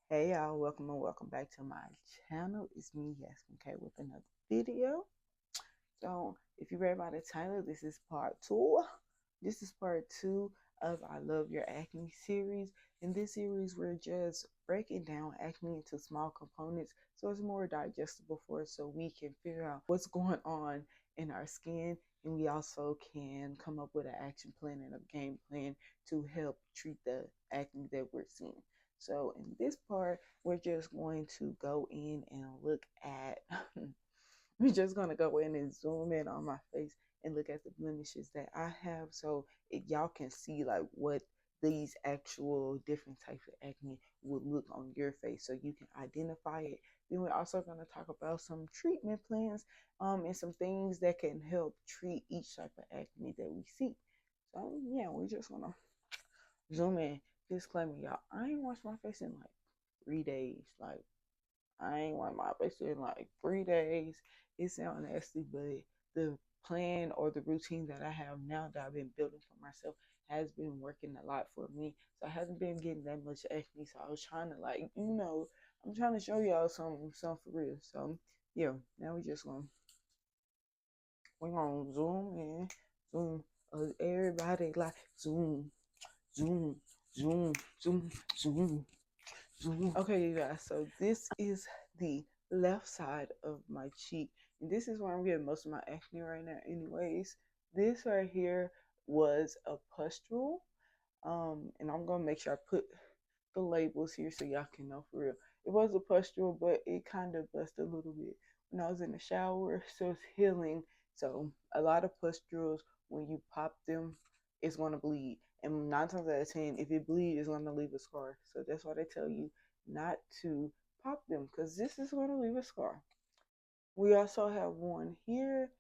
Hey y'all, welcome and welcome back to my channel. It's me, YOUR ACNE, with another video. So, if you read by the title, this is part 2. This is part 2 of I Love Your Acne series. In this series, we're just breaking down acne into small components so it's more digestible for us so we can figure out what's going on in our skin, and we also can come up with an action plan and a game plan to help treat the acne that we're seeing. So in this part, we're just going to go in and look at we're just going to go in and zoom in on my face and look at the blemishes that I have so y'all can see like what these actual different types of acne would look on your face so you can identify it. Then we're also going to talk about some treatment plans and some things that can help treat each type of acne that we see. So yeah, we're just going to zoom in. Disclaimer, y'all, I ain't washed my face in like 3 days. Like, I ain't washed my face in like 3 days. It sounds nasty, but the plan or the routine that I have now that I've been building for myself has been working a lot for me. So I haven't been getting that much acne. So I was trying to I'm trying to show y'all some for real. So yeah, now we're gonna zoom in, zoom. Everybody like zoom, zoom, zoom, zoom, zoom. Okay, you guys, so this is the left side of my cheek. And this is where I'm getting most of my acne right now anyways. This right here was a pustule. And I'm gonna make sure I put the labels here so y'all can know for real. It was a pustule, but it kind of busted a little bit when I was in the shower, so it's healing. So a lot of pustules, when you pop them, it's gonna bleed. And 9 times out of 10, if it bleeds, it's gonna leave a scar. So that's why they tell you not to pop them, because this is gonna leave a scar. We also have one here.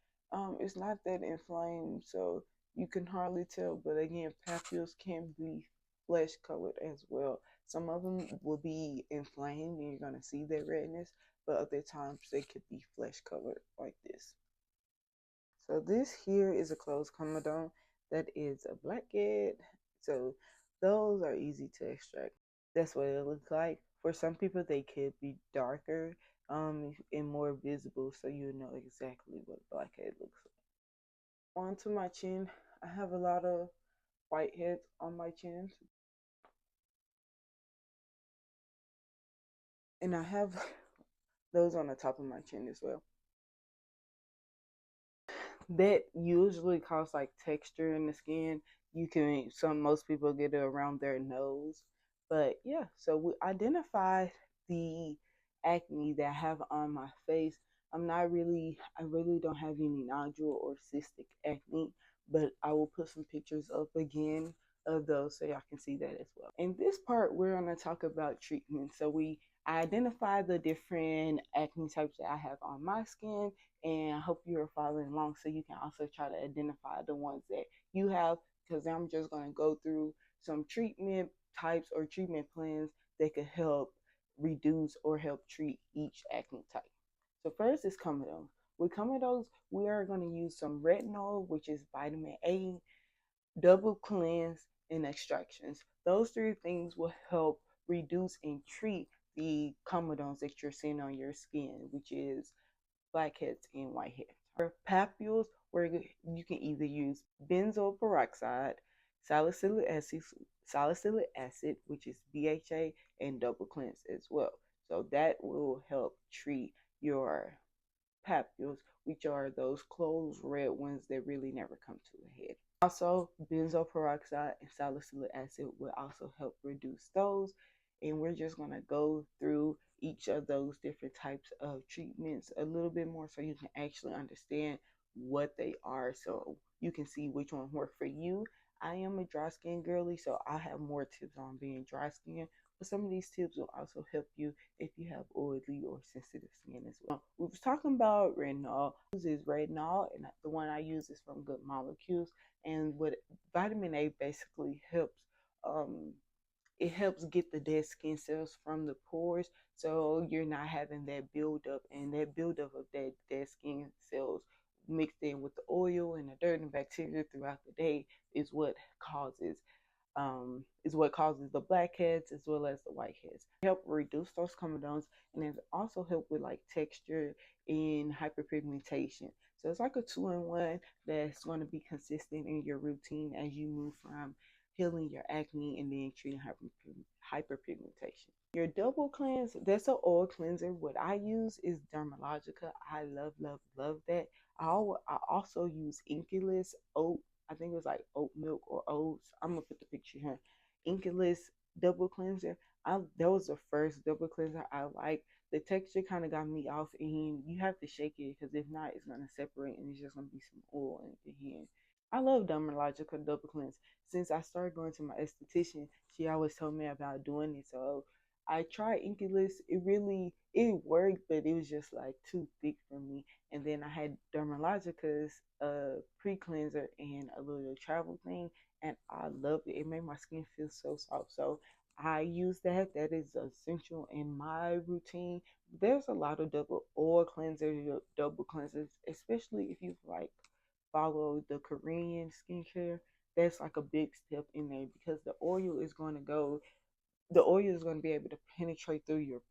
It's not that inflamed, so you can hardly tell. But again, papules can be flesh colored as well. Some of them will be inflamed, and you're gonna see that redness. But other times they could be flesh colored like this. So this here is a closed comedone that is a blackhead. So those are easy to extract. That's what it looks like. For some people, they could be darker and more visible, so you know exactly what a blackhead looks like. Onto my chin, I have a lot of whiteheads on my chin, and I have those on the top of my chin as well. That usually causes like texture in the skin. Most people get it around their nose. But yeah, so we identified the acne that I have on my face. I really don't have any nodule or cystic acne, but I will put some pictures up again of those so y'all can see that as well. In this part, we're going to talk about treatment. So I identify the different acne types that I have on my skin, and I hope you're following along so you can also try to identify the ones that you have, because I'm just going to go through some treatment types or treatment plans that could help reduce or help treat each acne type. So first is comedones. With comedones, we are going to use some retinol, which is vitamin A, double cleanse, and extractions. Those 3 things will help reduce and treat the comedones that you're seeing on your skin, which is blackheads and whiteheads. For papules, where you can either use benzoyl peroxide, salicylic acid, which is BHA, and double cleanse as well. So that will help treat your papules, which are those closed red ones that really never come to a head. Also, benzoyl peroxide and salicylic acid will also help reduce those. And we're just going to go through each of those different types of treatments a little bit more so you can actually understand what they are so you can see which one work for you. I am a dry skin girly, so I have more tips on being dry skin, but some of these tips will also help you if you have oily or sensitive skin as well. We was talking about retinol. This is retinol, and the one I use is from Good Molecules. And what vitamin A basically helps, it helps get the dead skin cells from the pores, so you're not having that buildup, and that buildup of that dead skin cells mixed in with the oil and the dirt and bacteria throughout the day is what causes is what causes the blackheads as well as the whiteheads. Help reduce those comedones, and it also help with like texture and hyperpigmentation. So it's like a two-in-one that's going to be consistent in your routine as you move from healing your acne and then treating hyperpigmentation. Your double cleanse, that's an oil cleanser. What I use is Dermalogica. I love, love, love that. I also use INKEY oat. I think it was like oat milk or oats. I'm gonna put the picture here. INKEY double cleanser. That was the first double cleanser I like. The texture kind of got me off, and you have to shake it because if not, it's gonna separate and it's just gonna be some oil in your hand. I love Dermalogica double cleanse. Since I started going to my esthetician, she always told me about doing it. So I tried INKEY. It worked, but it was just like too thick for me. And then I had Dermalogica's pre-cleanser and a little travel thing, and I loved it. It made my skin feel so soft. So I use that. That is essential in my routine. There's a lot of double oil cleansers, double cleansers, especially if you like follow the Korean skincare. That's like a big step in there because the oil is going to be able to penetrate through your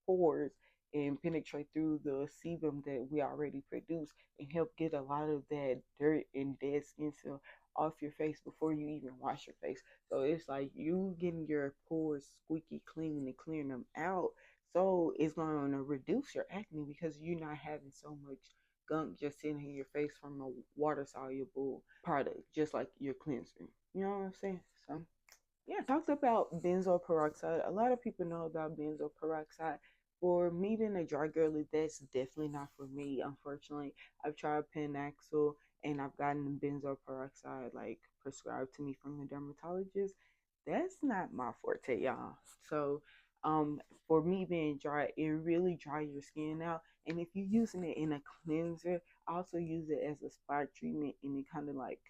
pores and penetrate through the sebum that we already produce and help get a lot of that dirt and dead skin cell off your face before you even wash your face. So it's like you getting your pores squeaky clean and clearing them out. So it's going to reduce your acne because you're not having so much gunk just sitting in your face from a water soluble product, just like your cleanser. You know what I'm saying? So yeah, talked about benzoyl peroxide. A lot of people know about benzoyl peroxide. For me being a dry girly, that's definitely not for me. Unfortunately, I've tried Panaxil and I've gotten benzoyl peroxide like prescribed to me from the dermatologist. That's not my forte, y'all. So, for me being dry, it really dry your skin out. And if you're using it in a cleanser, I also use it as a spot treatment, and it kind of like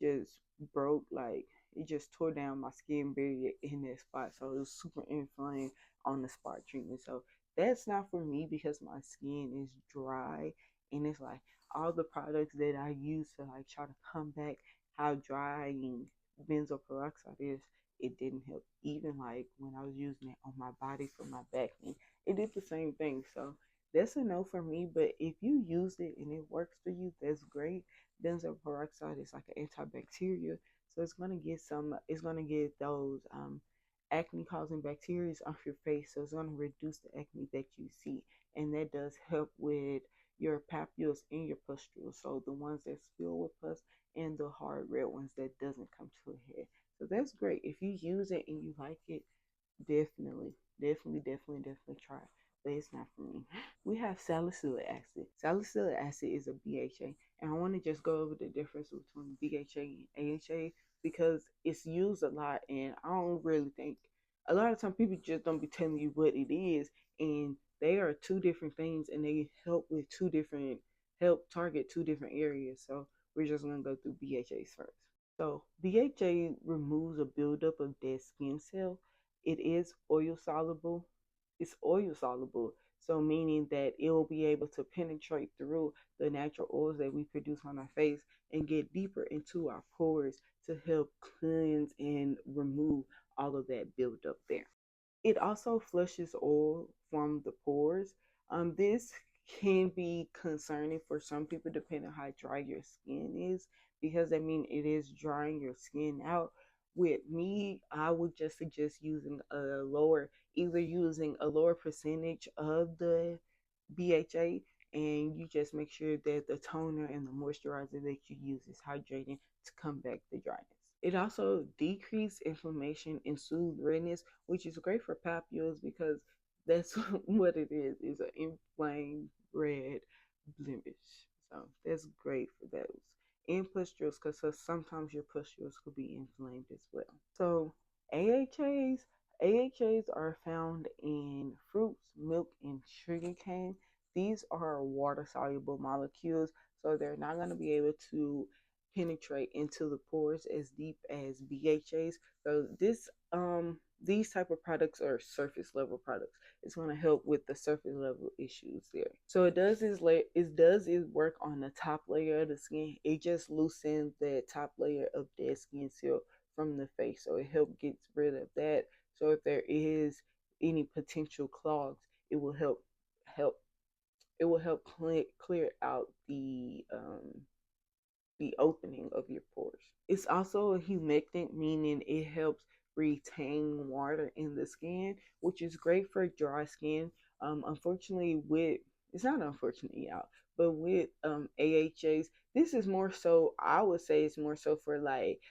just broke like it just tore down my skin barrier in that spot. So it was super inflamed on the spot treatment. So that's not for me because my skin is dry and it's like all the products that I use to like try to combat how drying benzoyl peroxide is, it didn't help. Even like when I was using it on my body for my back pain, it did the same thing. So that's a no for me. But if you use it and it works for you, that's great. Benzoyl peroxide is like an antibacterial, so it's gonna get those acne causing bacteria off your face. So it's gonna reduce the acne that you see, and that does help with your papules and your pustules. So the ones that spill with pus and the hard red ones that doesn't come to a head. So that's great. If you use it and you like it, definitely try it. But it's not for me. We have salicylic acid. Salicylic acid is a BHA, and I want to just go over the difference between BHA and AHA because it's used a lot, and I don't really think a lot of times people just don't be telling you what it is, and they are two different things, and they help target two different areas. So we're just gonna go through BHAs first. So BHA removes a buildup of dead skin cell. It is oil soluble. It's oil soluble, so meaning that it will be able to penetrate through the natural oils that we produce on our face and get deeper into our pores to help cleanse and remove all of that buildup there. It also flushes oil from the pores. This can be concerning for some people depending on how dry your skin is because I mean it is drying your skin out. With me, I would just suggest either using a lower percentage of the BHA, and you just make sure that the toner and the moisturizer that you use is hydrating to combat the dryness. It also decreases inflammation and soothes redness, which is great for papules because that's what it is an inflamed red blemish. So that's great for those. And pustules, because sometimes your pustules could be inflamed as well. So AHAs are found in fruits, milk, and sugarcane. These are water soluble molecules, so they're not going to be able to penetrate into the pores as deep as BHAs. So these type of products are surface level products. It's going to help with the surface level issues there. So it does is work on the top layer of the skin. It just loosens the top layer of dead skin cell from the face. So it helps get rid of that. So if there is any potential clogs, it will help clear out the opening of your pores. It's also a humectant, meaning it helps retain water in the skin, which is great for dry skin. Unfortunately, with it's not unfortunately out, but with AHAs, this is more so. I would say it's more so for like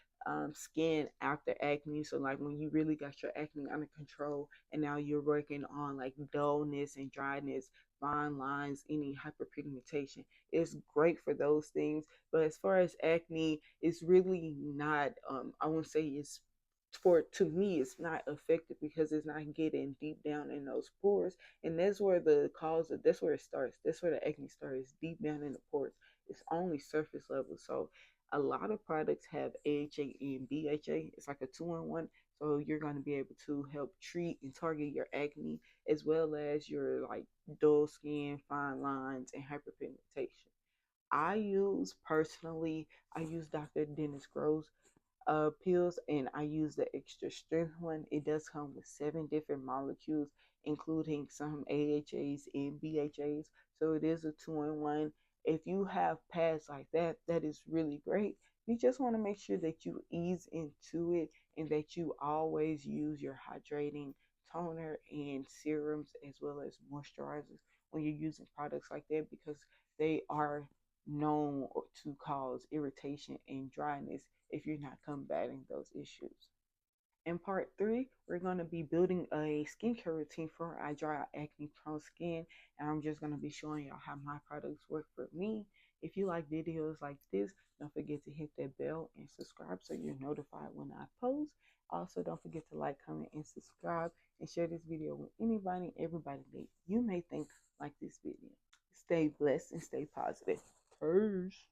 skin after acne. So like when you really got your acne under control, and now you're working on like dullness and dryness, fine lines, any hyperpigmentation. It's great for those things, but as far as acne, it's really not. I wouldn't say it's for to me. It's not effective because it's not getting deep down in those pores, and that's where the cause of that's where it starts. That's where the acne starts, deep down in the pores. It's only surface level. So a lot of products have AHA and BHA. It's like a two-in-one. So you're going to be able to help treat and target your acne as well as your like dull skin, fine lines, and hyperpigmentation. I use Dr. Dennis Gross pills, and I use the extra strength one. It does come with 7 different molecules, including some AHAs and BHAs. So it is a two-in-one. If you have pads like that, that is really great. You just want to make sure that you ease into it and that you always use your hydrating toner and serums as well as moisturizers when you're using products like that, because they are known to cause irritation and dryness if you're not combating those issues. In part 3, we're going to be building a skincare routine for our dry acne prone skin, and I'm just going to be showing y'all how my products work for me. If you like videos like this, don't forget to hit that bell and subscribe so you're notified when I post. Also, don't forget to like, comment, and subscribe, and share this video with anybody, everybody that you may think like this video. Stay blessed and stay positive. Peace.